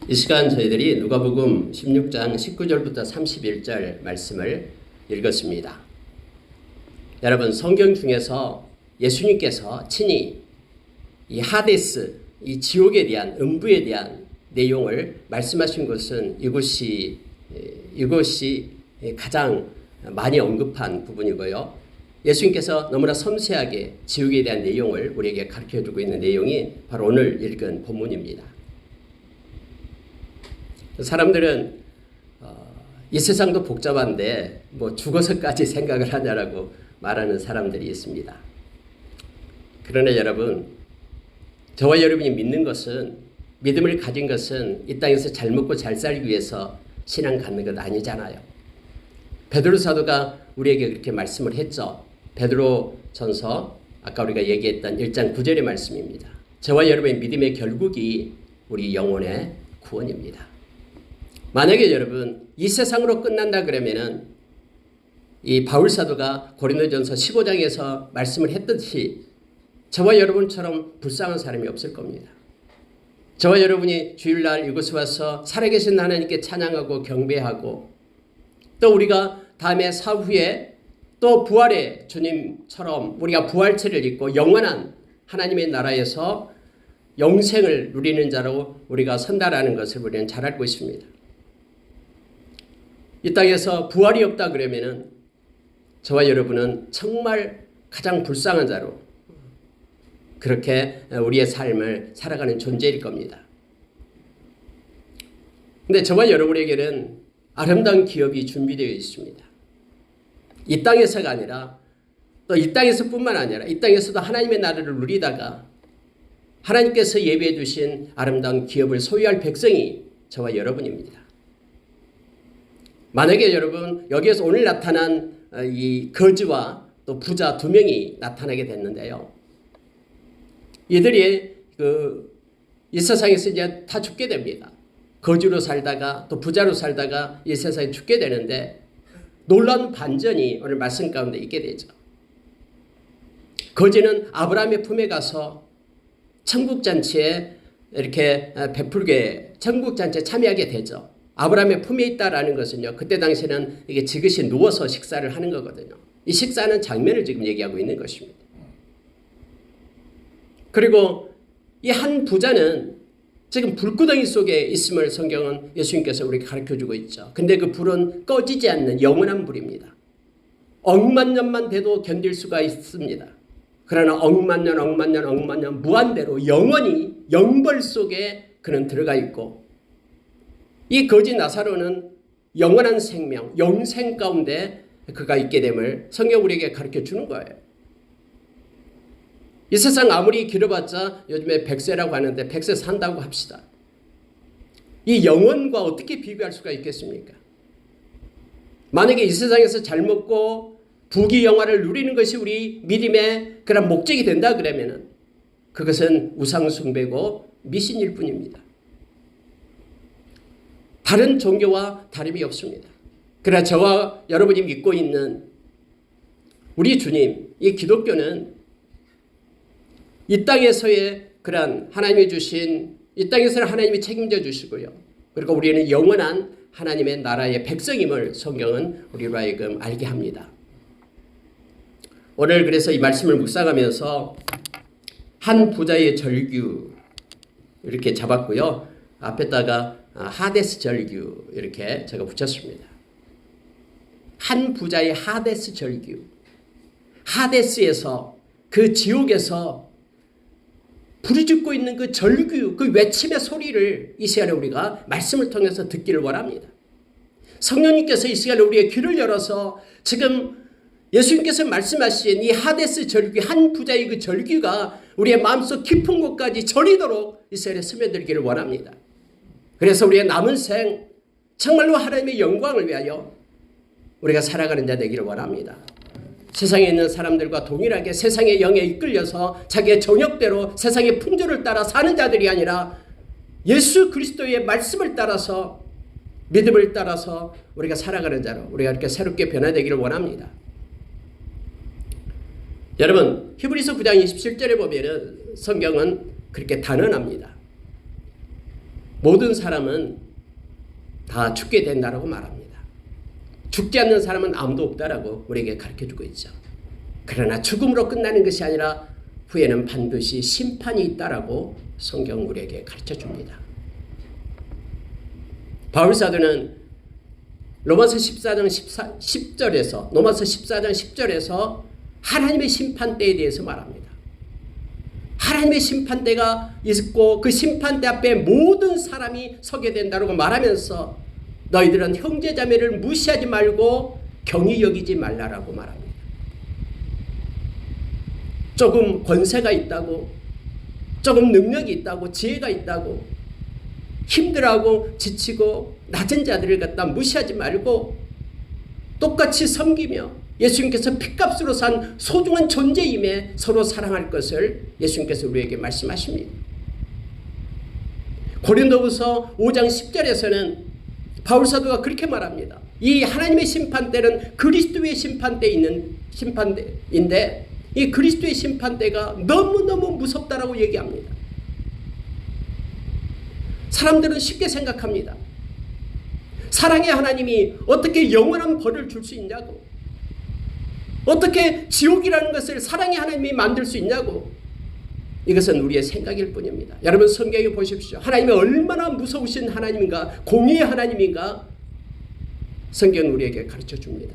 이 시간 저희들이 누가복음 16장 19절부터 31절 말씀을 읽었습니다. 여러분, 성경 중에서 예수님께서 친히 이 하데스, 이 지옥에 대한, 음부에 대한 내용을 말씀하신 것은 이것이 가장 많이 언급한 부분이고요. 예수님께서 너무나 섬세하게 지옥에 대한 내용을 우리에게 가르쳐주고 있는 내용이 바로 오늘 읽은 본문입니다. 사람들은 이 세상도 복잡한데 뭐 죽어서까지 생각을 하냐라고 말하는 사람들이 있습니다. 그러나 여러분, 저와 여러분이 믿는 것은, 믿음을 가진 것은 이 땅에서 잘 먹고 잘 살기 위해서 신앙 갖는 것 아니잖아요. 베드로 사도가 우리에게 그렇게 말씀을 했죠. 베드로 전서 아까 우리가 얘기했던 1장 9절의 말씀입니다. 저와 여러분의 믿음의 결국이 우리 영혼의 구원입니다. 만약에 여러분 이 세상으로 끝난다 그러면은 이 바울 사도가 고린도전서 15장에서 말씀을 했듯이 저와 여러분처럼 불쌍한 사람이 없을 겁니다. 저와 여러분이 주일날 이곳에 와서 살아계신 하나님께 찬양하고 경배하고 또 우리가 다음에 사후에 또 부활의 주님처럼 우리가 부활체를 입고 영원한 하나님의 나라에서 영생을 누리는 자로 우리가 선다라는 것을 우리는 잘 알고 있습니다. 이 땅에서 부활이 없다 그러면은 저와 여러분은 정말 가장 불쌍한 자로 그렇게 우리의 삶을 살아가는 존재일 겁니다. 근데 저와 여러분에게는 아름다운 기업이 준비되어 있습니다. 이 땅에서가 아니라 또 이 땅에서뿐만 아니라 이 땅에서도 하나님의 나라를 누리다가 하나님께서 예비해 주신 아름다운 기업을 소유할 백성이 저와 여러분입니다. 만약에 여러분 여기에서 오늘 나타난 이 거지와 또 부자 두 명이 나타나게 됐는데요. 이들이 이 세상에서 이제 다 죽게 됩니다. 거지로 살다가 또 부자로 살다가 이 세상에 죽게 되는데 놀라운 반전이 오늘 말씀 가운데 있게 되죠. 거지는 아브라함의 품에 가서 천국잔치에 이렇게 베풀게 천국잔치에 참여하게 되죠. 아브라함의 품에 있다라는 것은요, 그때 당시에는 이게 지그시 누워서 식사를 하는 거거든요. 이 식사하는 장면을 지금 얘기하고 있는 것입니다. 그리고 이 한 부자는 지금 불구덩이 속에 있음을 성경은 예수님께서 우리에게 가르쳐주고 있죠. 근데 그 불은 꺼지지 않는 영원한 불입니다. 억만 년만 돼도 견딜 수가 있습니다. 그러나 억만 년 무한대로 영원히 영벌 속에 그는 들어가 있고 이 거지 나사로는 영원한 생명, 영생 가운데 그가 있게 됨을 성경 우리에게 가르쳐 주는 거예요. 이 세상 아무리 길어봤자 요즘에 100세라고 하는데 100세 산다고 합시다. 이 영원과 어떻게 비교할 수가 있겠습니까? 만약에 이 세상에서 잘 먹고 부귀영화를 누리는 것이 우리 믿음의 그런 목적이 된다 그러면은 그것은 우상숭배고 미신일 뿐입니다. 다른 종교와 다름이 없습니다. 그러나 저와 여러분이 믿고 있는 우리 주님, 이 기독교는 이 땅에서의 그런 하나님이 주신, 이 땅에서는 하나님이 책임져 주시고요. 그리고 우리는 영원한 하나님의 나라의 백성임을 성경은 우리로 하여금 알게 합니다. 오늘 그래서 이 말씀을 묵상하면서 한 부자의 절규 이렇게 잡았고요. 앞에다가 하데스 절규 이렇게 제가 붙였습니다. 한 부자의 하데스 절규. 하데스에서 그 지옥에서 불이 죽고 있는 그 절규, 그 외침의 소리를 이 시간에 우리가 말씀을 통해서 듣기를 원합니다. 성령님께서 이 시간에 우리의 귀를 열어서 지금 예수님께서 말씀하신 이 하데스 절규, 한 부자의 그 절규가 우리의 마음속 깊은 곳까지 저리도록 이 시간에 스며들기를 원합니다. 그래서 우리의 남은 생 정말로 하나님의 영광을 위하여 우리가 살아가는 자 되기를 원합니다. 세상에 있는 사람들과 동일하게 세상의 영에 이끌려서 자기의 정욕대로 세상의 풍조를 따라 사는 자들이 아니라 예수 그리스도의 말씀을 따라서 믿음을 따라서 우리가 살아가는 자로 우리가 이렇게 새롭게 변화되기를 원합니다. 여러분, 히브리서 9장 27절에 보면은 성경은 그렇게 단언합니다. 모든 사람은 다 죽게 된다라고 말합니다. 죽지 않는 사람은 아무도 없다라고 우리에게 가르쳐주고 있죠. 그러나 죽음으로 끝나는 것이 아니라 후에는 반드시 심판이 있다라고 성경 우리에게 가르쳐줍니다. 바울사도는 로마서 14장 10절에서 하나님의 심판대에 대해서 말합니다. 하나님의 심판대가 있고 그 심판대 앞에 모든 사람이 서게 된다고 말하면서 너희들은 형제자매를 무시하지 말고 경히 여기지 말라라고 말합니다. 조금 권세가 있다고, 조금 능력이 있다고, 지혜가 있다고, 힘들어하고 지치고 낮은 자들을 갖다 무시하지 말고 똑같이 섬기며 예수님께서 핏값으로 산 소중한 존재임에 서로 사랑할 것을 예수님께서 우리에게 말씀하십니다. 고린도후서 5장 10절에서는 바울사도가 그렇게 말합니다. 이 하나님의 심판대는 그리스도의 심판대에 있는 심판대인데 이 그리스도의 심판대가 너무너무 무섭다라고 얘기합니다. 사람들은 쉽게 생각합니다. 사랑의 하나님이 어떻게 영원한 벌을 줄 수 있냐고, 어떻게 지옥이라는 것을 사랑의 하나님이 만들 수 있냐고. 이것은 우리의 생각일 뿐입니다. 여러분 성경에 보십시오. 하나님이 얼마나 무서우신 하나님인가, 공의의 하나님인가 성경은 우리에게 가르쳐 줍니다.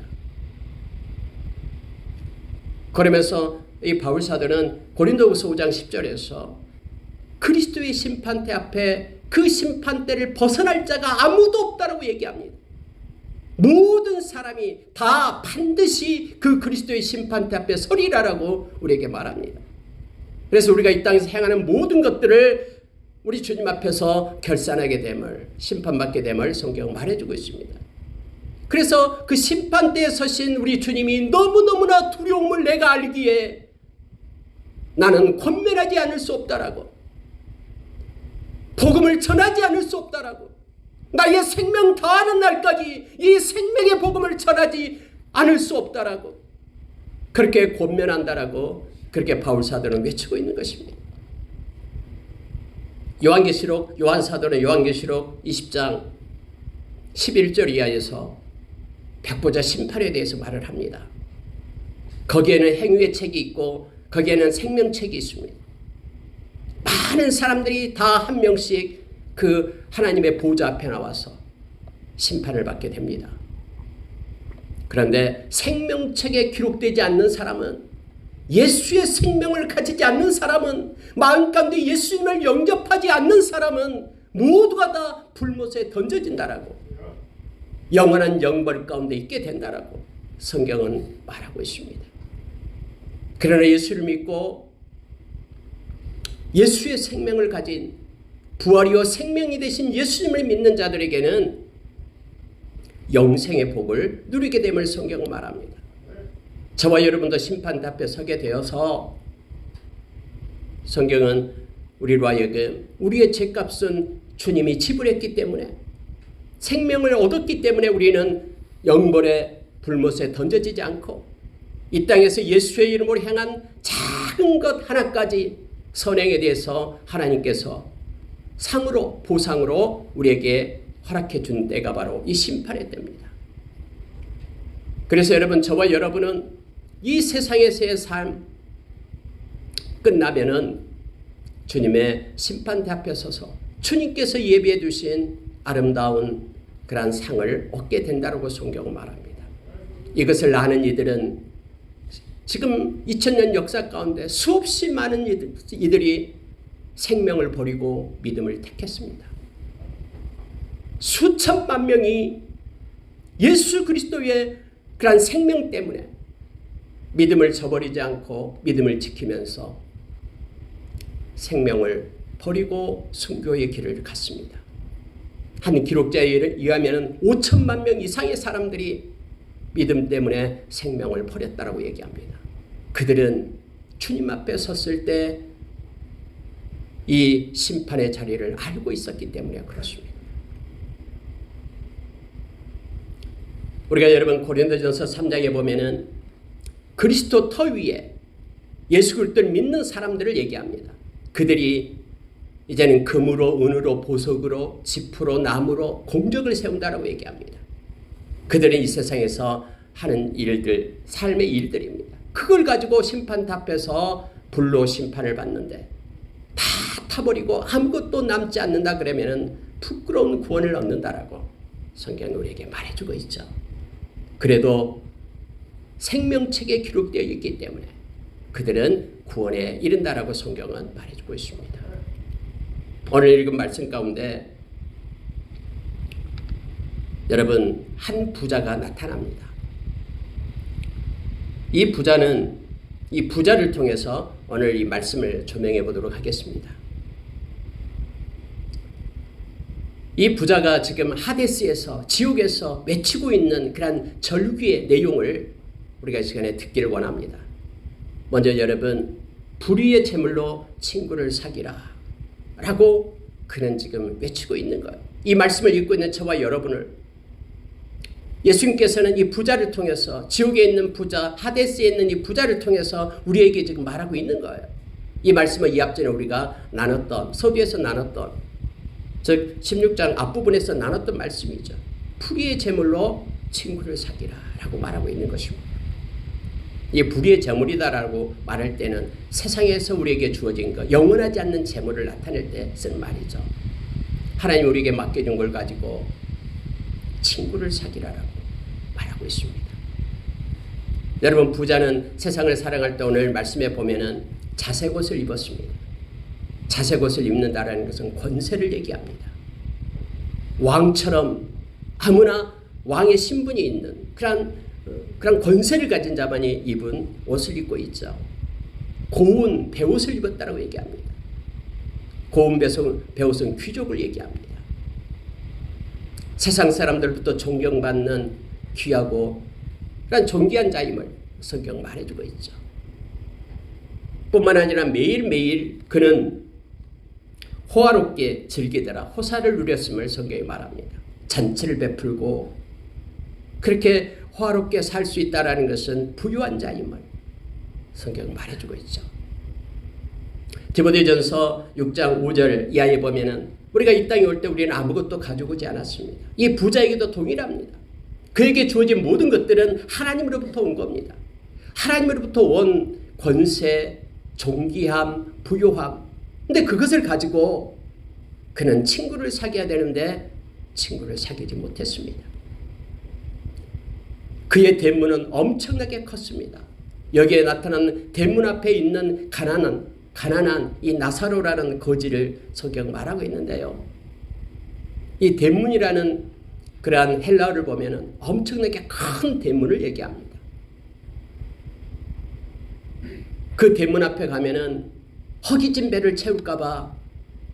그러면서 이 바울사도는 고린도후서 5장 10절에서 그리스도의 심판대 앞에 그 심판대를 벗어날 자가 아무도 없다라고 얘기합니다. 모든 사람이 다 반드시 그 그리스도의 심판대 앞에 서리라라고 우리에게 말합니다. 그래서 우리가 이 땅에서 행하는 모든 것들을 우리 주님 앞에서 결산하게 됨을, 심판받게 됨을 성경은 말해주고 있습니다. 그래서 그 심판대에 서신 우리 주님이 너무너무나 두려움을 내가 알기에 나는 권면하지 않을 수 없다라고, 복음을 전하지 않을 수 없다라고, 나의 생명 다하는 날까지 이 생명의 복음을 전하지 않을 수 없다라고 그렇게 권면한다라고 그렇게 바울사도는 외치고 있는 것입니다. 요한사도는 요한계시록 20장 11절 이하에서 백보자 심판에 대해서 말을 합니다. 거기에는 행위의 책이 있고 거기에는 생명책이 있습니다. 많은 사람들이 다 한 명씩 그 하나님의 보좌 앞에 나와서 심판을 받게 됩니다. 그런데 생명책에 기록되지 않는 사람은, 예수의 생명을 가지지 않는 사람은, 마음 가운데 예수님을 영접하지 않는 사람은 모두가 다 불못에 던져진다라고, 영원한 영벌 가운데 있게 된다라고 성경은 말하고 있습니다. 그러나 예수를 믿고 예수의 생명을 가진, 부활이요 생명이 되신 예수님을 믿는 자들에게는 영생의 복을 누리게 됨을 성경은 말합니다. 저와 여러분도 심판대 앞에 서게 되어서 성경은 우리로 하여금 우리의 죄값은 주님이 지불했기 때문에, 생명을 얻었기 때문에 우리는 영벌의 불못에 던져지지 않고 이 땅에서 예수의 이름으로 행한 작은 것 하나까지 선행에 대해서 하나님께서 상으로, 보상으로 우리에게 허락해 준 때가 바로 이 심판의 때입니다. 그래서 여러분, 저와 여러분은 이 세상에서의 삶 끝나면은 주님의 심판대 앞에 서서 주님께서 예비해 두신 아름다운 그러한 상을 얻게 된다고 성경은 말합니다. 이것을 아는 이들은 지금 2000년 역사 가운데 수없이 많은 이들이 생명을 버리고 믿음을 택했습니다. 수천만 명이 예수 그리스도의 그러한 생명 때문에 믿음을 저버리지 않고 믿음을 지키면서 생명을 버리고 순교의 길을 갔습니다. 한 기록자에 의하면 5천만 명 이상의 사람들이 믿음 때문에 생명을 버렸다라고 얘기합니다. 그들은 주님 앞에 섰을 때 이 심판의 자리를 알고 있었기 때문에 그렇습니다. 우리가 여러분 고린도전서 3장에 보면은 그리스도 터 위에 예수 그리스도를 믿는 사람들을 얘기합니다. 그들이 이제는 금으로 은으로 보석으로 지푸로 나무로 공적을 세운다라고 얘기합니다. 그들은 이 세상에서 하는 일들, 삶의 일들입니다. 그걸 가지고 심판대 앞에서 불로 심판을 받는데 다 타버리고 아무것도 남지 않는다 그러면은 부끄러운 구원을 얻는다라고 성경은 우리에게 말해주고 있죠. 그래도 생명책에 기록되어 있기 때문에 그들은 구원에 이른다라고 성경은 말해주고 있습니다. 오늘 읽은 말씀 가운데 여러분 한 부자가 나타납니다. 이 부자를 통해서 오늘 이 말씀을 조명해 보도록 하겠습니다. 이 부자가 지금 하데스에서 지옥에서 외치고 있는 그런 절규의 내용을 우리가 이 시간에 듣기를 원합니다. 먼저 여러분 불의의 제물로 친구를 사귀라 라고 그는 지금 외치고 있는 거예요. 이 말씀을 읽고 있는 저와 여러분을 예수님께서는 이 부자를 통해서 지옥에 있는 부자, 하데스에 있는 이 부자를 통해서 우리에게 지금 말하고 있는 거예요. 이 말씀을 이 앞전에 우리가 나눴던 서두에서 나눴던 즉 16장 앞부분에서 나눴던 말씀이죠. 불의의 제물로 친구를 사귀라 라고 말하고 있는 것입니다. 이 불의의 제물이다라고 말할 때는 세상에서 우리에게 주어진 것, 영원하지 않는 제물을 나타낼 때 쓰는 말이죠. 하나님 우리에게 맡겨준 걸 가지고 친구를 사귀라라고 말하고 있습니다. 여러분 부자는 세상을 사랑할 때 오늘 말씀에 보면은 자색 옷을 입었습니다. 자색 옷을 입는다라는 것은 권세를 얘기합니다. 왕처럼 아무나 왕의 신분이 있는 그런 권세를 가진 자만이 입은 옷을 입고 있죠. 고운 베옷을 입었다라고 얘기합니다. 고운 베옷은 귀족을 얘기합니다. 세상 사람들부터 존경받는 귀하고 그런 존귀한 자임을 성경 말해주고 있죠. 뿐만 아니라 매일매일 그는 호화롭게 즐기더라 호사를 누렸음을 성경이 말합니다. 잔치를 베풀고 그렇게 호화롭게 살 수 있다는 것은 부유한 자임을 성경은 말해주고 있죠. 디모데전서 6장 5절 이하에 보면은 우리가 이 땅에 올 때 우리는 아무것도 가지고 오지 않았습니다. 이 부자에게도 동일합니다. 그에게 주어진 모든 것들은 하나님으로부터 온 겁니다. 하나님으로부터 온 권세, 존귀함, 부유함. 근데 그것을 가지고 그는 친구를 사귀어야 되는데 친구를 사귀지 못했습니다. 그의 대문은 엄청나게 컸습니다. 여기에 나타난 대문 앞에 있는 가난한 이 나사로라는 거지를 성경 말하고 있는데요. 이 대문이라는 그러한 헬라어를 보면은 엄청나게 큰 대문을 얘기합니다. 그 대문 앞에 가면은 허기진 배를 채울까봐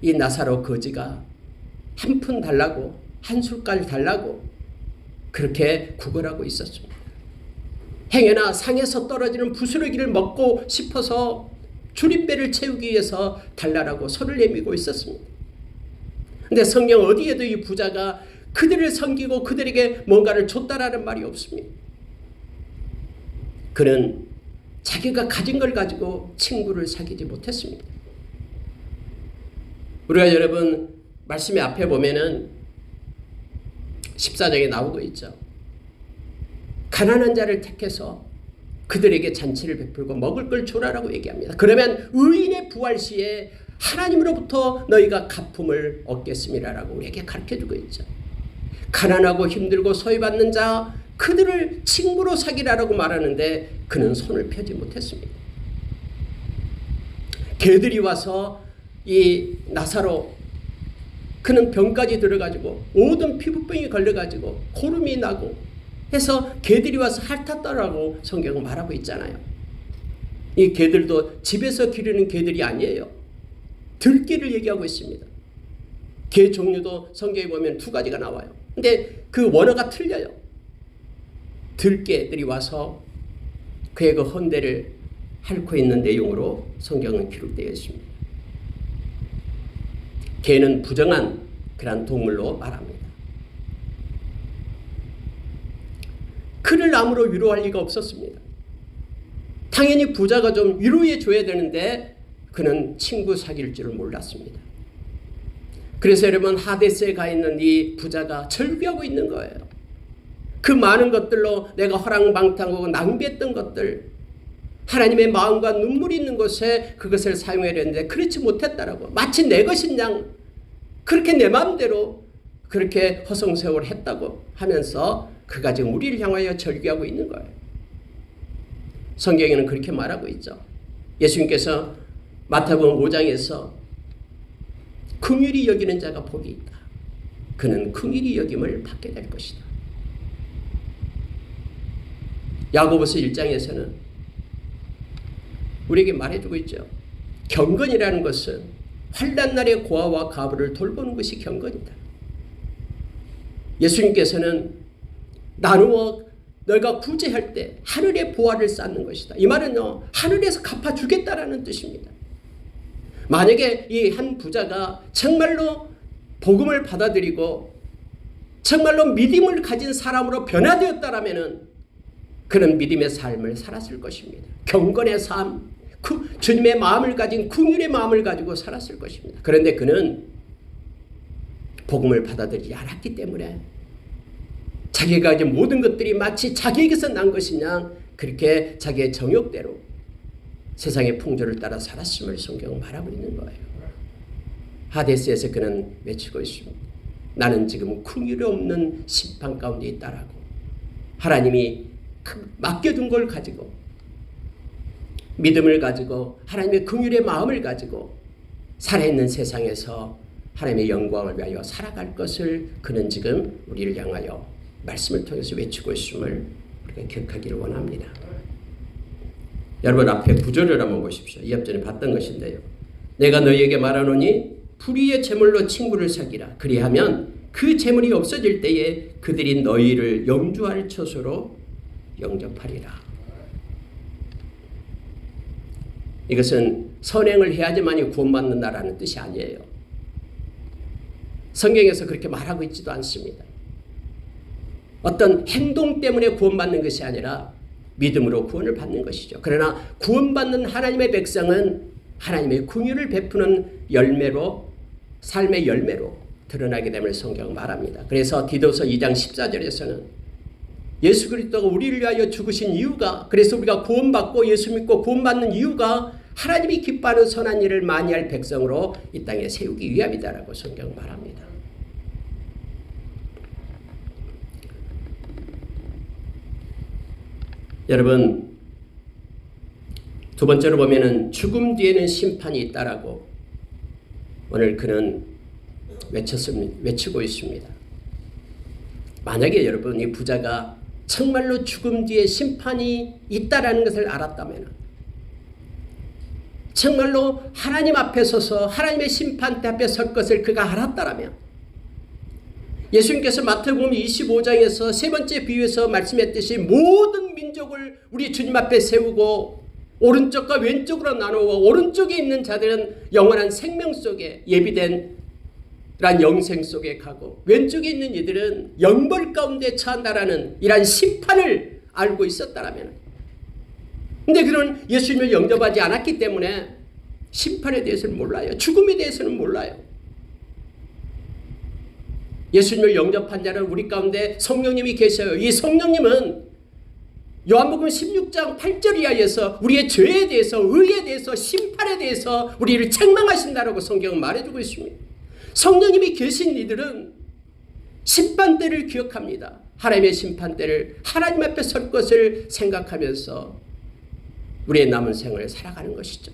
이 나사로 거지가 한 푼 달라고 한 숟갈 달라고 그렇게 구걸하고 있었습니다. 행여나 상에서 떨어지는 부스러기를 먹고 싶어서 주린배를 채우기 위해서 달라라고 손을 내밀고 있었습니다. 그런데 성경 어디에도 이 부자가 그들을 섬기고 그들에게 뭔가를 줬다라는 말이 없습니다. 그는 자기가 가진 걸 가지고 친구를 사귀지 못했습니다. 우리가 여러분 말씀의 앞에 보면은 14장에 나오고 있죠. 가난한 자를 택해서 그들에게 잔치를 베풀고 먹을 걸 줘라라고 얘기합니다. 그러면 의인의 부활 시에 하나님으로부터 너희가 갚음을 얻겠음이라라고 우리에게 가르쳐주고 있죠. 가난하고 힘들고 소외받는 자 그들을 친구로 사귀라라고 말하는데 그는 손을 펴지 못했습니다. 개들이 와서 이 나사로 그는 병까지 들어가지고 모든 피부병이 걸려가지고 고름이 나고 해서 개들이 와서 핥았다라고 성경은 말하고 있잖아요. 이 개들도 집에서 기르는 개들이 아니에요. 들개를 얘기하고 있습니다. 개 종류도 성경에 보면 두 가지가 나와요. 근데 그 원어가 틀려요. 들개들이 와서 그의 그 헌대를 핥고 있는 내용으로 성경은 기록되어 있습니다. 개는 부정한 그런 동물로 말합니다. 그를 나무로 위로할 리가 없었습니다. 당연히 부자가 좀 위로해 줘야 되는데 그는 친구 사귈 줄을 몰랐습니다. 그래서 여러분 하데스에 가 있는 이 부자가 절규하고 있는 거예요. 그 많은 것들로 내가 허랑방탕하고 낭비했던 것들, 하나님의 마음과 눈물이 있는 곳에 그것을 사용하려 했는데 그렇지 못했다라고, 마치 내 것인 양 그렇게 내 마음대로 그렇게 허송세월 했다고 하면서 그가 지금 우리를 향하여 절규하고 있는 거예요. 성경에는 그렇게 말하고 있죠. 예수님께서 마태복음 5장에서 긍휼히 여기는 자가 복이 있다. 그는 긍휼히 여김을 받게 될 것이다. 야고보서 1장에서는 우리에게 말해주고 있죠. 경건이라는 것은 환난 날의 고아와 과부를 돌보는 것이 경건이다. 예수님께서는 나누어 너희가 구제할 때 하늘의 보화를 쌓는 것이다. 이 말은요, 하늘에서 갚아주겠다라는 뜻입니다. 만약에 이 한 부자가 정말로 복음을 받아들이고 정말로 믿음을 가진 사람으로 변화되었다라면은 그는 믿음의 삶을 살았을 것입니다. 경건의 삶, 주님의 마음을 가진 긍휼의 마음을 가지고 살았을 것입니다. 그런데 그는 복음을 받아들이지 않았기 때문에 자기가 가진 모든 것들이 마치 자기에게서 난 것이냐 그렇게 자기의 정욕대로 세상의 풍조를 따라 살았음을 성경은 말하고 있는 거예요. 하데스에서 그는 외치고 있습니다. 나는 지금 긍휼이 없는 심판 가운데 있다라고. 하나님이 맡겨둔 걸 가지고 믿음을 가지고 하나님의 긍휼의 마음을 가지고 살아있는 세상에서 하나님의 영광을 위하여 살아갈 것을 그는 지금 우리를 향하여 말씀을 통해서 외치고 있음을 우리가 기억하기를 원합니다. 여러분 앞에 구절을 한번 보십시오. 이 앞전에 봤던 것인데요. 내가 너희에게 말하노니 불의의 재물로 친구를 사귀라. 그리하면 그 재물이 없어질 때에 그들이 너희를 영주할 처소로 영접하리라. 이것은 선행을 해야지만이 구원받는다라는 뜻이 아니에요. 성경에서 그렇게 말하고 있지도 않습니다. 어떤 행동 때문에 구원받는 것이 아니라 믿음으로 구원을 받는 것이죠. 그러나 구원받는 하나님의 백성은 하나님의 긍휼을 베푸는 열매로, 삶의 열매로 드러나게 됨을 성경은 말합니다. 그래서 디도서 2장 14절에서는 예수 그리스도가 우리를 위하여 죽으신 이유가, 그래서 우리가 구원받고 예수 믿고 구원받는 이유가 하나님이 기뻐하는 선한 일을 많이 할 백성으로 이 땅에 세우기 위함이다라고 성경은 말합니다. 여러분, 두 번째로 보면은 죽음 뒤에는 심판이 있다라고 오늘 그는 외치고 있습니다. 만약에 여러분 이 부자가 정말로 죽음 뒤에 심판이 있다라는 것을 알았다면, 정말로 하나님 앞에 서서 하나님의 심판대 앞에 설 것을 그가 알았다라면, 예수님께서 마태복음 25장에서 세 번째 비유에서 말씀했듯이 모든 민족을 우리 주님 앞에 세우고 오른쪽과 왼쪽으로 나누어 오른쪽에 있는 자들은 영원한 생명 속에 예비된 란 영생 속에 가고 왼쪽에 있는 이들은 영벌 가운데 처한다라는 이러한 심판을 알고 있었다라면, 근데 그런 예수님을 영접하지 않았기 때문에 심판에 대해서는 몰라요. 죽음에 대해서는 몰라요. 예수님을 영접한 자는 우리 가운데 성령님이 계셔요. 이 성령님은 요한복음 16장 8절 이하에서 우리의 죄에 대해서, 의에 대해서, 심판에 대해서 우리를 책망하신다라고 성경은 말해주고 있습니다. 성령님이 계신 이들은 심판대를 기억합니다. 하나님의 심판대를, 하나님 앞에 설 것을 생각하면서 우리의 남은 생을 살아가는 것이죠.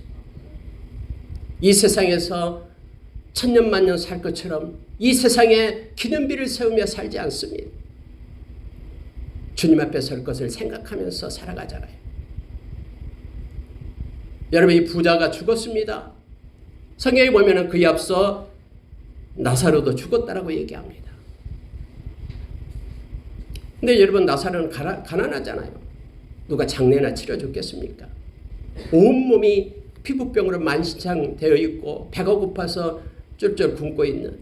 이 세상에서 천년만년 살 것처럼 이 세상에 기념비를 세우며 살지 않습니다. 주님 앞에 설 것을 생각하면서 살아가잖아요. 여러분, 이 부자가 죽었습니다. 성경에 보면 그에 앞서 나사로도 죽었다라고 얘기합니다. 근데 여러분, 나사로는 가난하잖아요. 누가 장례나 치러줬겠습니까? 온몸이 피부병으로 만신창 되어 있고 배가 고파서 쫄쫄 굶고 있는,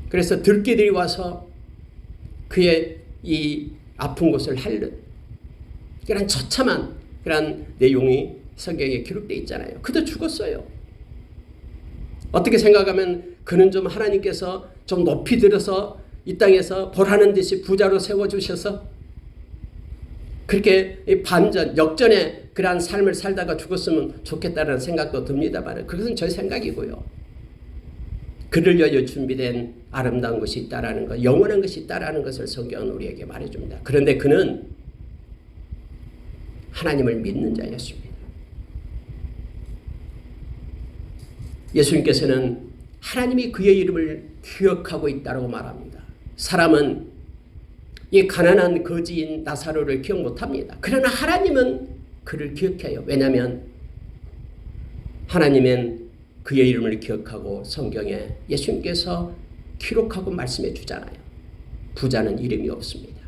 그래서 들깨들이 와서 그의 이 아픈 곳을 핥는 그런 처참한 그런 내용이 성경에 기록되어 있잖아요. 그도 죽었어요. 어떻게 생각하면 그는 좀 하나님께서 좀 높이 들어서 이 땅에서 보라는 듯이 부자로 세워주셔서 그렇게 반전, 역전의 그러한 삶을 살다가 죽었으면 좋겠다는 생각도 듭니다만 그것은 제 생각이고요. 그를 위하여 준비된 아름다운 것이 있다라는 것, 영원한 것이 있다라는 것을 성경은 우리에게 말해줍니다. 그런데 그는 하나님을 믿는 자였습니다. 예수님께서는 하나님이 그의 이름을 기억하고 있다고 말합니다. 사람은 이 가난한 거지인 나사로를 기억 못합니다. 그러나 하나님은 그를 기억해요. 왜냐하면 하나님은 그의 이름을 기억하고 성경에 예수님께서 기록하고 말씀해 주잖아요. 부자는 이름이 없습니다.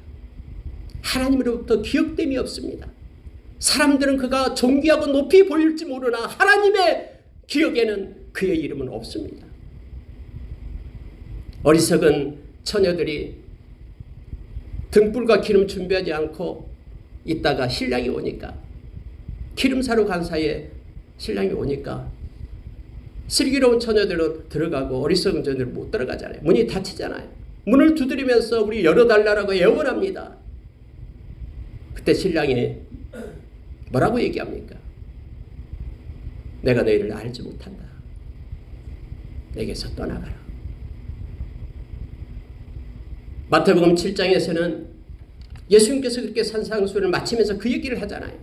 하나님으로부터 기억됨이 없습니다. 사람들은 그가 존귀하고 높이 보일지 모르나 하나님의 기억에는 그의 이름은 없습니다. 어리석은 처녀들이 등불과 기름 준비하지 않고 있다가 신랑이 오니까 기름 사러 간 사이에 신랑이 오니까 슬기로운 처녀들은 들어가고 어리석은 처녀들은 못 들어가잖아요. 문이 닫히잖아요. 문을 두드리면서 우리 열어달라고 애원합니다. 그때 신랑이 뭐라고 얘기합니까? 내가 너희를 알지 못한다. 내게서 떠나가라. 마태복음 7장에서는 예수님께서 그렇게 산상수훈을 마치면서 그 얘기를 하잖아요.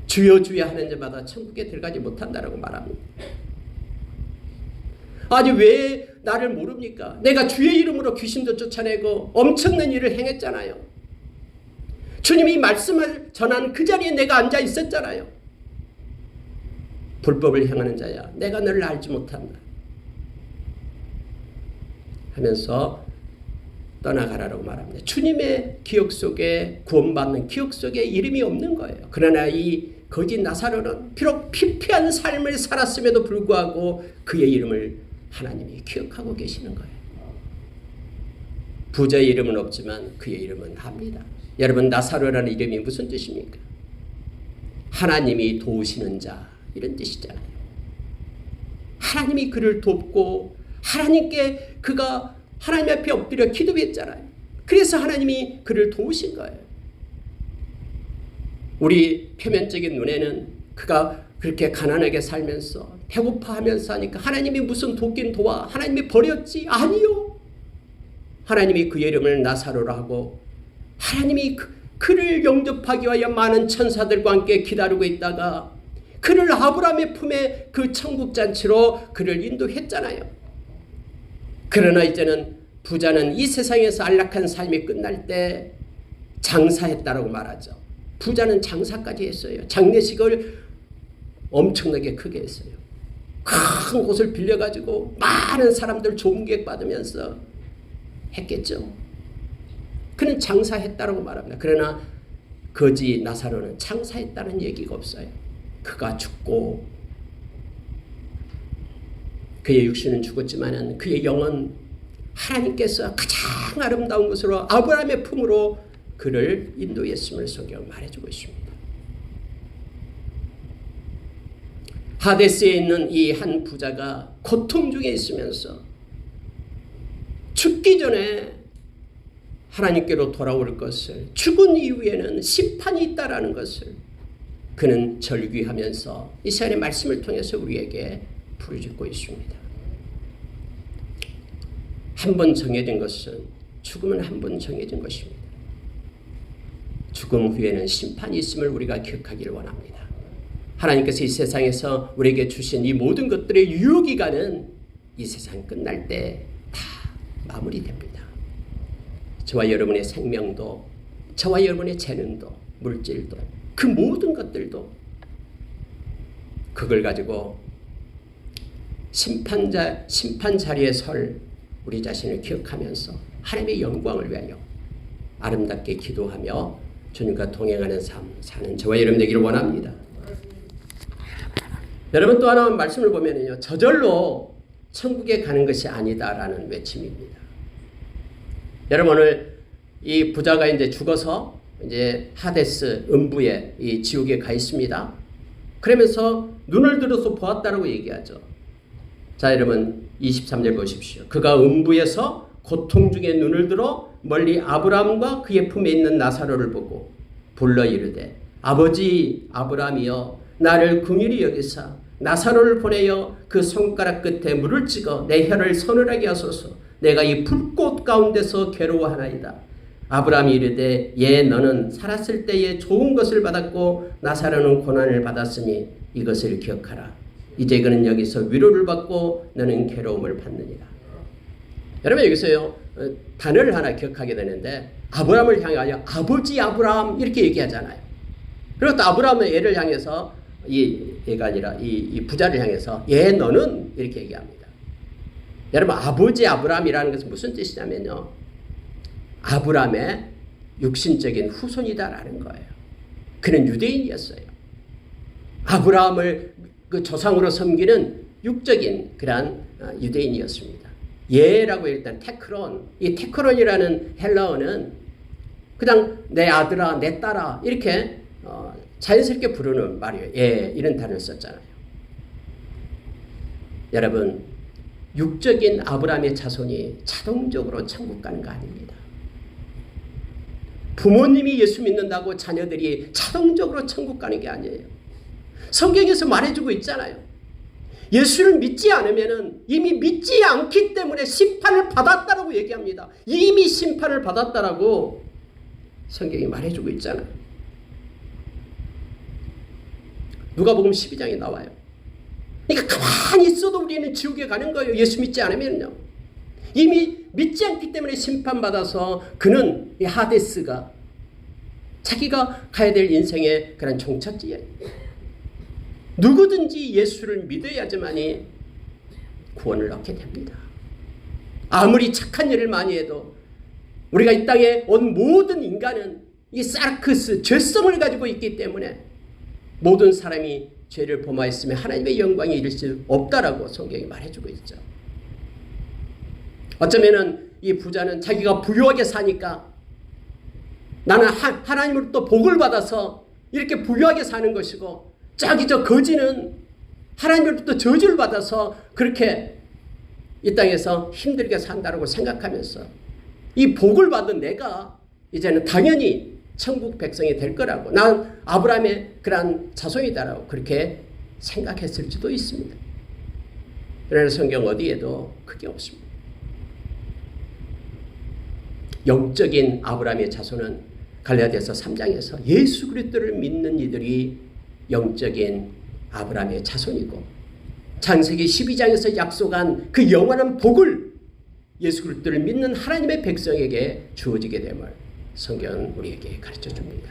주여 주여 하는 자마다 천국에 들어가지 못한다라고 말합니다. 아니 왜 나를 모릅니까? 내가 주의 이름으로 귀신도 쫓아내고 엄청난 일을 행했잖아요. 주님이 말씀을 전한 그 자리에 내가 앉아 있었잖아요. 불법을 행하는 자야, 내가 너를 알지 못한다 하면서 떠나가라라고 말합니다. 주님의 기억 속에, 구원받는 기억 속에 이름이 없는 거예요. 그러나 이 거짓 나사로는 비록 피폐한 삶을 살았음에도 불구하고 그의 이름을 하나님이 기억하고 계시는 거예요. 부자의 이름은 없지만 그의 이름은 합니다. 여러분, 나사로라는 이름이 무슨 뜻입니까? 하나님이 도우시는 자, 이런 뜻이잖아요. 하나님이 그를 돕고 하나님께 그가 하나님 앞에 엎드려 기도했잖아요. 그래서 하나님이 그를 도우신 거예요. 우리 표면적인 눈에는 그가 그렇게 가난하게 살면서 배고파하면서 하니까 하나님이 무슨 돕긴 도와, 하나님이 버렸지? 아니요. 하나님이 그의 이름을 나사로라 하고 하나님이 그를 영접하기 위하여 많은 천사들과 함께 기다리고 있다가 그를 아브라함의 품에 그 천국잔치로 그를 인도했잖아요. 그러나 이제는 부자는 이 세상에서 안락한 삶이 끝날 때 장사했다라고 말하죠. 부자는 장사까지 했어요. 장례식을 엄청나게 크게 했어요. 큰 곳을 빌려가지고 많은 사람들 조문객 받으면서 했겠죠. 그는 장사했다라고 말합니다. 그러나 거지 나사로는 장사했다는 얘기가 없어요. 그가 죽고 그의 육신은 죽었지만 그의 영은 하나님께서 가장 아름다운 것으로 아브라함의 품으로 그를 인도했음을 성경은 말해주고 있습니다. 하데스에 있는 이 한 부자가 고통 중에 있으면서 죽기 전에 하나님께로 돌아올 것을, 죽은 이후에는 심판이 있다라는 것을 그는 절규하면서 이 시간의 말씀을 통해서 우리에게 부르짖고 있습니다. 한 번 정해진 것은, 죽음은 한 번 정해진 것입니다. 죽음 후에는 심판이 있음을 우리가 기억하기를 원합니다. 하나님께서 이 세상에서 우리에게 주신 이 모든 것들의 유효기간은 이 세상 끝날 때 다 마무리됩니다. 저와 여러분의 생명도, 저와 여러분의 재능도, 물질도, 그 모든 것들도 그걸 가지고 심판 자리에 설 우리 자신을 기억하면서 하나님의 영광을 위하여 아름답게 기도하며 주님과 동행하는 삶 사는 저와 여러분 되기를 원합니다. 여러분, 또 하나 말씀을 보면요, 저절로 천국에 가는 것이 아니다라는 외침입니다. 여러분, 오늘 이 부자가 이제 죽어서 이제 하데스 음부에 이 지옥에 가 있습니다. 그러면서 눈을 들어서 보았다라고 얘기하죠. 자, 여러분 23절 보십시오. 그가 음부에서 고통 중에 눈을 들어 멀리 아브라함과 그의 품에 있는 나사로를 보고 불러 이르되 아버지 아브라함이여 나를 긍휼히 여기사 나사로를 보내어 그 손가락 끝에 물을 찍어 내 혀를 서늘하게 하소서. 내가 이 불꽃 가운데서 괴로워하나이다. 아브라함이 이르되 예 너는 살았을 때에 좋은 것을 받았고 나사로는 고난을 받았으니 이것을 기억하라. 이제 그는 여기서 위로를 받고 너는 괴로움을 받느니라. 여러분 여기서요 단어를 하나 기억하게 되는데 아브라함을 향하여 아버지 아브라함 이렇게 얘기하잖아요. 그리고 또 아브라함의 얘를 향해서 얘가 아니라 이 부자를 향해서 예 너는 이렇게 얘기합니다. 여러분 아버지 아브라함이라는 것은 무슨 뜻이냐면요. 아브라함의 육신적인 후손이다라는 거예요. 그는 유대인이었어요. 아브라함을 그 조상으로 섬기는 육적인 그러한 유대인이었습니다. 예라고 일단 테크론, 이 테크론이라는 헬라어는 그냥 내 아들아, 내 딸아 이렇게 자연스럽게 부르는 말이에요. 예, 이런 단어를 썼잖아요. 여러분, 육적인 아브라함의 자손이 자동적으로 천국 가는 거 아닙니다. 부모님이 예수 믿는다고 자녀들이 자동적으로 천국 가는 게 아니에요. 성경에서 말해주고 있잖아요. 예수를 믿지 않으면 이미 믿지 않기 때문에 심판을 받았다라고 얘기합니다. 이미 심판을 받았다라고 성경이 말해주고 있잖아요. 누가복음 12장에 나와요. 그러니까 가만히 있어도 우리는 지옥에 가는 거예요. 예수 믿지 않으면요. 이미 믿지 않기 때문에 심판받아서 그는 이 하데스가 자기가 가야 될 인생의 그런 종착지예요. 누구든지 예수를 믿어야지만이 구원을 얻게 됩니다. 아무리 착한 일을 많이 해도 우리가 이 땅에 온 모든 인간은 이 사르크스, 죄성을 가지고 있기 때문에 모든 사람이 죄를 범하였으면 하나님의 영광에 이를 수 없다라고 성경이 말해주고 있죠. 어쩌면은 이 부자는 자기가 부유하게 사니까 나는 하나님으로부터 복을 받아서 이렇게 부유하게 사는 것이고 저기 저 거지는 하나님으로부터 저주를 받아서 그렇게 이 땅에서 힘들게 산다라고 생각하면서 이 복을 받은 내가 이제는 당연히 천국 백성이 될 거라고 난 아브라함의 그러한 자손이다라고 그렇게 생각했을지도 있습니다. 그러나 성경 어디에도 그게 없습니다. 영적인 아브라함의 자손은 갈라디아서 3장에서 예수 그리스도를 믿는 이들이 영적인 아브라함의 자손이고 창세기 12장에서 약속한 그 영원한 복을 예수 그리스도를 믿는 하나님의 백성에게 주어지게 됨을 성경은 우리에게 가르쳐 줍니다.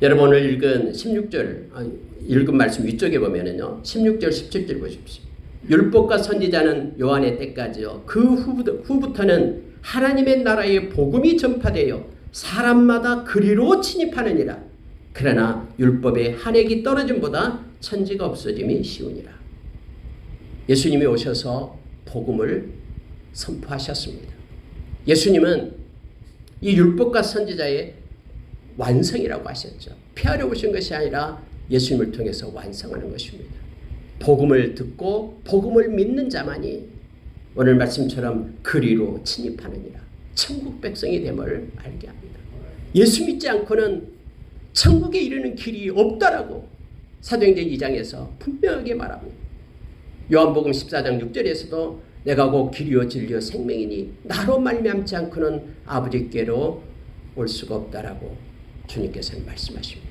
여러분 오늘 읽은 말씀 위쪽에 보면은요. 16절 17절 보십시오. 율법과 선지자는 요한의 때까지요. 그 후부터는 하나님의 나라의 복음이 전파되어 사람마다 그리로 침입하느니라. 그러나 율법의 한 획이 떨어짐보다 천지가 없어짐이 쉬우니라. 예수님이 오셔서 복음을 선포하셨습니다. 예수님은 이 율법과 선지자의 완성이라고 하셨죠. 폐하려 오신 것이 아니라 예수님을 통해서 완성하는 것입니다. 복음을 듣고 복음을 믿는 자만이 오늘 말씀처럼 그리로 침입하느니라. 천국 백성이 됨을 알게 합니다. 예수 믿지 않고는 천국에 이르는 길이 없다라고 사도행전 2장에서 분명하게 말합니다. 요한복음 14장 6절에서도 내가 곧 길이요 진리요 생명이니 나로 말미암지 않고는 아버지께로 올 수가 없다라고 주님께서는 말씀하십니다.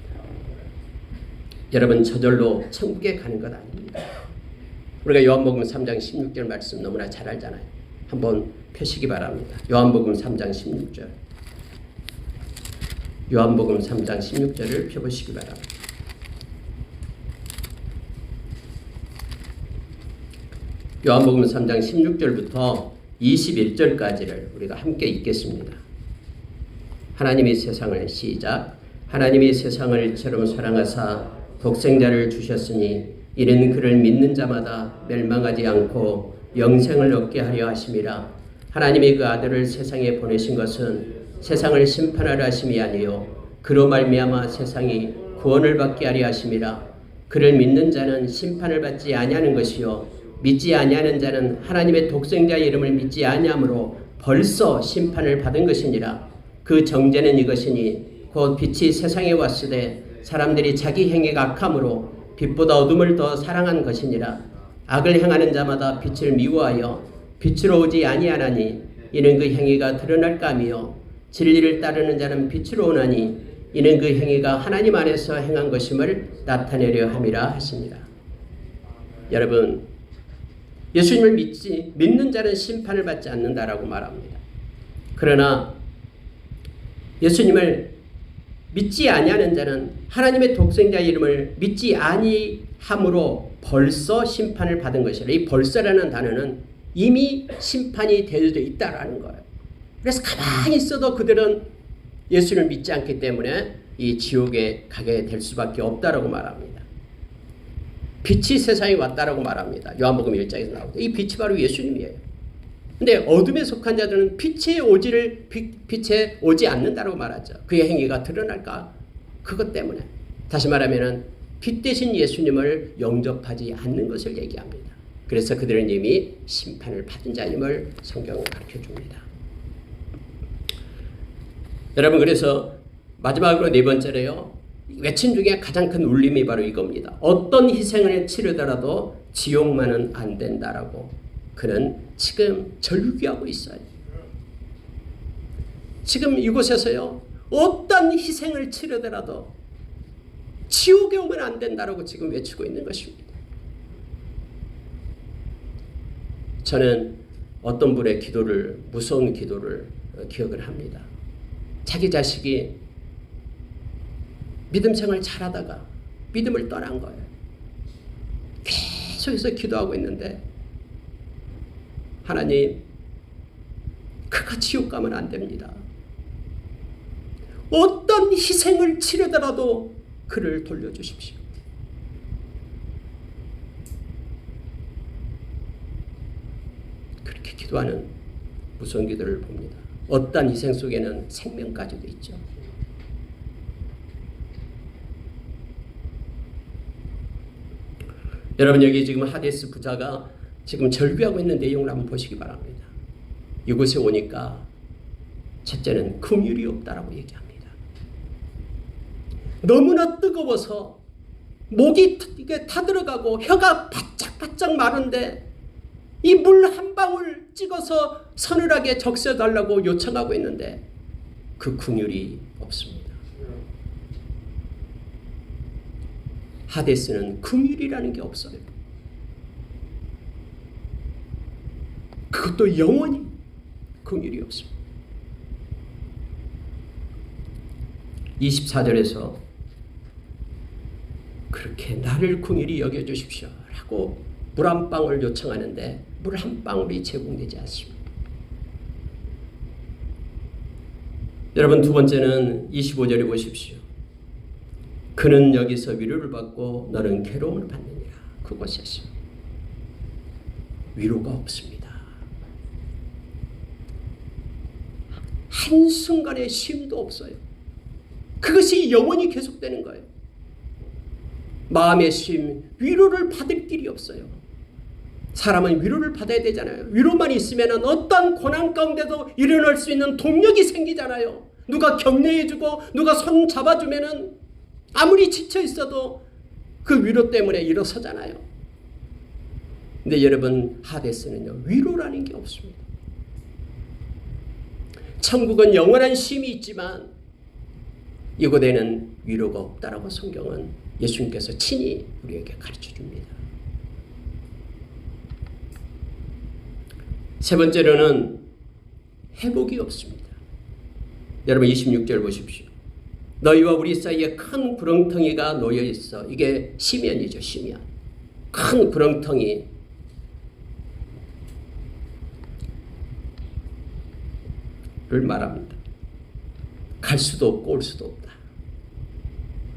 여러분 저절로 천국에 가는 것 아닙니다. 우리가 요한복음 3장 16절 말씀 너무나 잘 알잖아요. 한번 펴시기 바랍니다. 요한복음 3장 16절. 요한복음 3장 16절을 펴보시기 바랍니다. 요한복음 3장 16절부터 21절까지를 우리가 함께 읽겠습니다. 하나님이 세상을 시작. 하나님이 세상을 이처럼 사랑하사 독생자를 주셨으니 이는 그를 믿는 자마다 멸망하지 않고 영생을 얻게 하려 하심이라. 하나님이 그 아들을 세상에 보내신 것은 세상을 심판하려 하심이 아니요 그로 말미암아 세상이 구원을 받게 하리 하심이라. 그를 믿는 자는 심판을 받지 아니하는 것이요 믿지 아니하는 자는 하나님의 독생자의 이름을 믿지 아니하므로 벌써 심판을 받은 것이니라. 그 정죄는 이것이니 곧 빛이 세상에 왔으되 사람들이 자기 행위가 악함으로 빛보다 어둠을 더 사랑한 것이니라. 악을 행하는 자마다 빛을 미워하여 빛으로 오지 아니하나니 이는 그 행위가 드러날까 하며 진리를 따르는 자는 빛으로 오나니 이는 그 행위가 하나님 안에서 행한 것임을 나타내려 함이라 하시니라. 여러분, 예수님을 믿는 자는 심판을 받지 않는다라고 말합니다. 그러나 예수님을 믿지 아니하는 자는 하나님의 독생자 이름을 믿지 아니함으로 벌써 심판을 받은 것이라. 이 벌써라는 단어는 이미 심판이 되어져 있다라는 거예요. 그래서 가만히 있어도 그들은 예수를 믿지 않기 때문에 이 지옥에 가게 될 수밖에 없다라고 말합니다. 빛이 세상에 왔다라고 말합니다. 요한복음 1장에서 나오죠. 이 빛이 바로 예수님이에요. 근데 어둠에 속한 자들은 빛에 오지 않는다라고 말하죠. 그의 행위가 드러날까? 그것 때문에. 다시 말하면 빛 대신 예수님을 영접하지 않는 것을 얘기합니다. 그래서 그들은 이미 심판을 받은 자임을 성경은 가르쳐 줍니다. 여러분, 그래서 마지막으로 네 번째로요. 외침 중에 가장 큰 울림이 바로 이겁니다. 어떤 희생을 치르더라도 지옥만은 안 된다라고 그는 지금 절규하고 있어요. 지금 이곳에서요. 어떤 희생을 치르더라도 지옥에 오면 안 된다라고 지금 외치고 있는 것입니다. 저는 어떤 분의 기도를, 무서운 기도를 기억을 합니다. 자기 자식이 믿음 생활 잘하다가 믿음을 떠난 거예요. 계속해서 기도하고 있는데 하나님, 그가 지옥 가면 안 됩니다. 어떤 희생을 치르더라도 그를 돌려주십시오. 그렇게 기도하는 무서운 기도를 봅니다. 어떤 희생 속에는 생명까지도 있죠. 여러분, 여기 지금 하데스 부자가 지금 절규하고 있는 내용을 한번 보시기 바랍니다. 이곳에 오니까 첫째는 긍휼이 없다라고 얘기합니다. 너무나 뜨거워서 목이 이게 타들어가고 혀가 바짝바짝 마른데 이 물 한 방울 찍어서 서늘하게 적셔달라고 요청하고 있는데 그 긍휼이 없습니다. 하데스는 긍휼이라는 게 없어요. 그것도 영원히 긍휼이 없습니다. 24절에서 그렇게 나를 긍휼히 여겨주십시오 라고 물 한 방울 요청하는데 물 한 방울이 제공되지 않습니다. 여러분, 두 번째는 25절에 보십시오. 그는 여기서 위로를 받고 너는 괴로움을 받느니라. 그곳에서 위로가 없습니다. 한순간의 쉼도 없어요. 그것이 영원히 계속되는 거예요. 마음의 쉼, 위로를 받을 길이 없어요. 사람은 위로를 받아야 되잖아요. 위로만 있으면 어떤 고난 가운데도 일어날 수 있는 동력이 생기잖아요. 누가 격려해주고 누가 손 잡아주면 아무리 지쳐 있어도 그 위로 때문에 일어서잖아요. 근데 여러분, 하데스는요, 위로라는 게 없습니다. 천국은 영원한 쉼이 있지만 이곳에는 위로가 없다라고 성경은 예수님께서 친히 우리에게 가르쳐 줍니다. 세 번째로는 회복이 없습니다. 여러분, 26절 보십시오. 너희와 우리 사이에 큰 구렁텅이가 놓여 있어. 이게 시면이죠, 시면. 큰 구렁텅이를 말합니다. 갈 수도 없고 올 수도 없다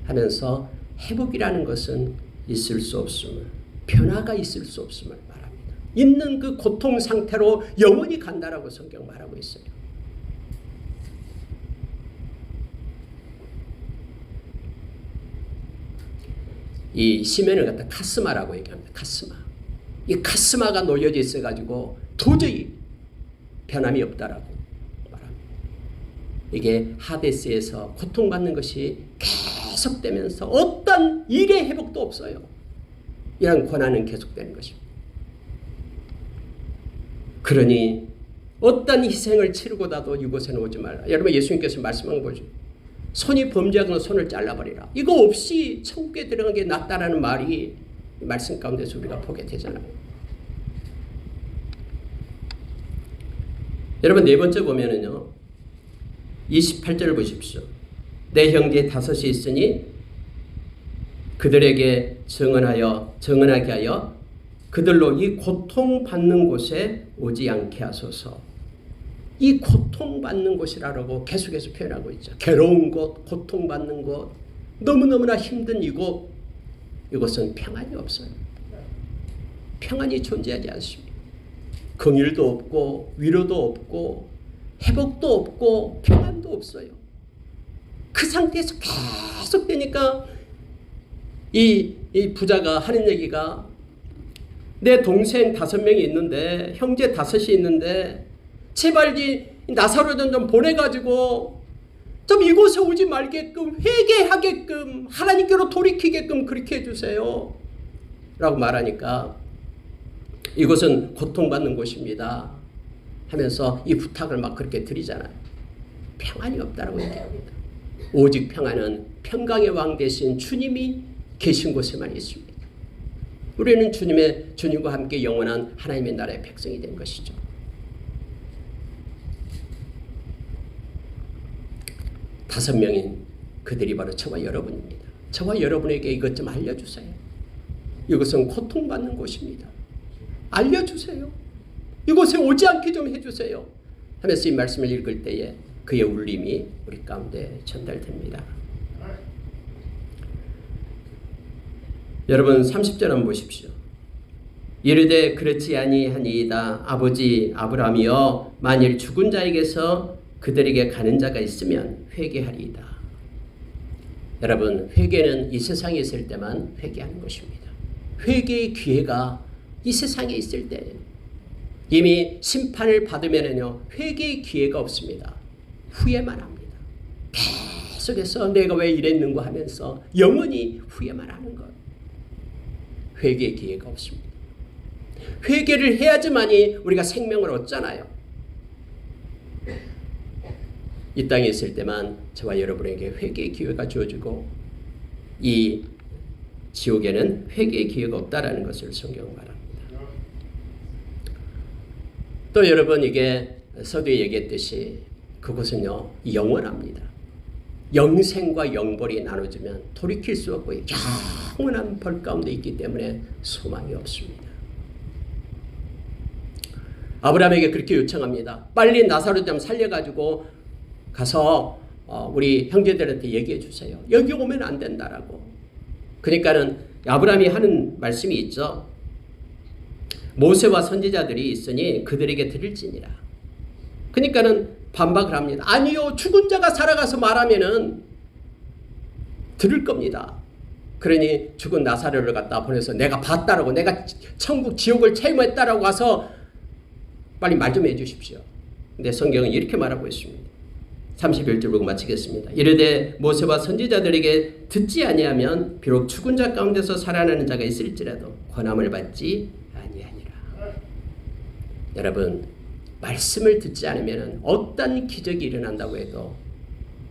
하면서 회복이라는 것은 있을 수 없음을, 변화가 있을 수 없음을 말합니다. 있는 그 고통 상태로 영원히 간다라고 성경 말하고 있어요. 이 시멘을 갖다 카스마라고 얘기합니다. 카스마. 이 카스마가 놓여져 있어가지고 도저히 변함이 없다라고 말합니다. 이게 하데스에서 고통받는 것이 계속되면서 어떤 일의 회복도 없어요. 이런 고난은 계속되는 것입니다. 그러니 어떤 희생을 치르고라도 이곳에는 오지 말라. 여러분 예수님께서 말씀한 거죠. 손이 범죄하거나 손을 잘라버리라. 이거 없이 천국에 들어간 게 낫다라는 말이 말씀 가운데서 우리가 보게 되잖아요. 여러분 네 번째 보면은요. 28절을 보십시오. 내 형제 다섯이 있으니 그들에게 정언하게 하여 그들로 이 고통받는 곳에 오지 않게 하소서. 이 고통받는 곳이라고 계속해서 표현하고 있죠. 괴로운 곳, 고통받는 곳, 너무너무나 힘든 이곳, 이곳은 평안이 없어요. 평안이 존재하지 않습니다. 긍휼도 없고 위로도 없고 회복도 없고 평안도 없어요. 그 상태에서 계속 되니까 이 부자가 하는 얘기가 내 동생 5명이 있는데 형제 5이 있는데 제발 이 나사로든 좀 보내가지고 좀 이곳에 오지 말게끔 회개하게끔 하나님께로 돌이키게끔 그렇게 해주세요 라고 말하니까 이곳은 고통받는 곳입니다 하면서 이 부탁을 막 그렇게 드리잖아요. 평안이 없다라고 얘기합니다. 오직 평안은 평강의 왕 되신 주님이 계신 곳에만 있습니다. 우리는 주님과 함께 영원한 하나님의 나라의 백성이 된 것이죠. 다섯 명인 그들이 바로 저와 여러분입니다. 저와 여러분에게 이것 좀 알려주세요. 이것은 고통받는 곳입니다. 알려주세요. 이곳에 오지 않게 좀 해주세요. 하면서 이 말씀을 읽을 때에 그의 울림이 우리 가운데 전달됩니다. 여러분 30절 한번 보십시오. 이르되 그렇지 아니하니이다. 아버지 아브라함이여 만일 죽은 자에게서 그들에게 가는 자가 있으면 회개하리이다. 여러분 회개는 이 세상에 있을 때만 회개하는 것입니다. 회개의 기회가 이 세상에 있을 때예요. 이미 심판을 받으면은요 회개의 기회가 없습니다. 후회만 합니다. 계속해서 내가 왜 이랬는가 하면서 영원히 후회만 하는 것. 회개의 기회가 없습니다. 회개를 해야지만이 우리가 생명을 얻잖아요. 이 땅에 있을 때만 저와 여러분에게 회개의 기회가 주어지고 이 지옥에는 회개의 기회가 없다라는 것을 성경은 말합니다. 또 여러분 이게 서두에 얘기했듯이 그곳은요 영원합니다. 영생과 영벌이 나눠지면 돌이킬 수 없고 영원한 벌 가운데 있기 때문에 소망이 없습니다. 아브라함에게 그렇게 요청합니다. 빨리 나사로 좀 살려가지고 가서 우리 형제들한테 얘기해 주세요. 여기 오면 안 된다라고. 그러니까는 아브라함이 하는 말씀이 있죠. 모세와 선지자들이 있으니 그들에게 들을지니라. 그러니까는 반박을 합니다. 아니요, 죽은 자가 살아가서 말하면은 들을 겁니다. 그러니 죽은 나사로를 갖다 보내서 내가 봤다라고, 내가 천국 지옥을 체험했다라고 가서 빨리 말 좀 해주십시오. 근데 성경은 이렇게 말하고 있습니다. 31절 보고 마치겠습니다. 이르되 모세와 선지자들에게 듣지 아니하면 비록 죽은 자 가운데서 살아나는 자가 있을지라도 권함을 받지 아니하니라. 여러분 말씀을 듣지 않으면 어떤 기적이 일어난다고 해도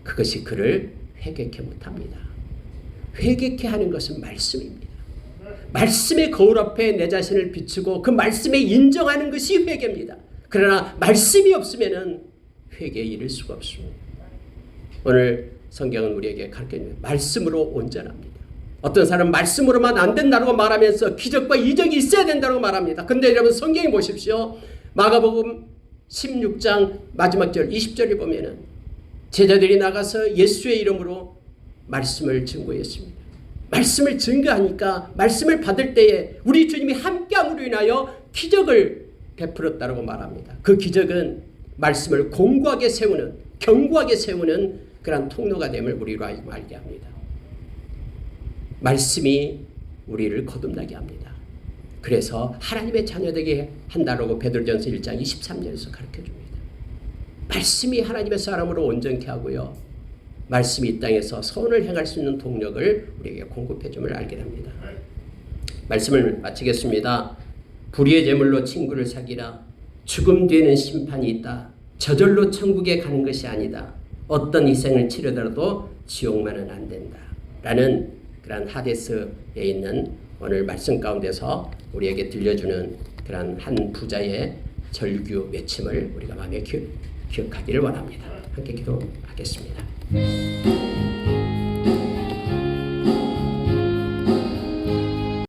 그것이 그를 회개케 못합니다. 회개케 하는 것은 말씀입니다. 말씀의 거울 앞에 내 자신을 비추고 그 말씀에 인정하는 것이 회개입니다. 그러나 말씀이 없으면 회개에 이를 수가 없습니다. 오늘 성경은 우리에게 가르쳐줍니다. 말씀으로 온전합니다. 어떤 사람은 말씀으로만 안 된다고 말하면서 기적과 이적이 있어야 된다고 말합니다. 근데 여러분 성경에 보십시오. 마가복음 16장 마지막 절 20절에 보면은 제자들이 나가서 예수의 이름으로 말씀을 증거했습니다. 말씀을 증거하니까 말씀을 받을 때에 우리 주님이 함께함으로 인하여 기적을 베풀었다고 말합니다. 그 기적은 말씀을 공고하게 세우는, 견고하게 세우는 그런 통로가 됨을 우리로 알게 합니다. 말씀이 우리를 거듭나게 합니다. 그래서 하나님의 자녀되게 한다라고 베드로전서 1장 23절에서 가르쳐줍니다. 말씀이 하나님의 사람으로 온전케 하고요. 말씀이 이 땅에서 선을 행할 수 있는 동력을 우리에게 공급해 줌을 알게 됩니다. 말씀을 마치겠습니다. 불의의 제물로 친구를 사귀라. 죽음 뒤에는 심판이 있다. 저절로 천국에 가는 것이 아니다. 어떤 희생을 치르더라도 지옥만은 안 된다. 라는 그런 하데스에 있는 오늘 말씀 가운데서 우리에게 들려주는 그런 한 부자의 절규 외침을 우리가 마음에 기억하기를 원합니다. 함께 기도하겠습니다.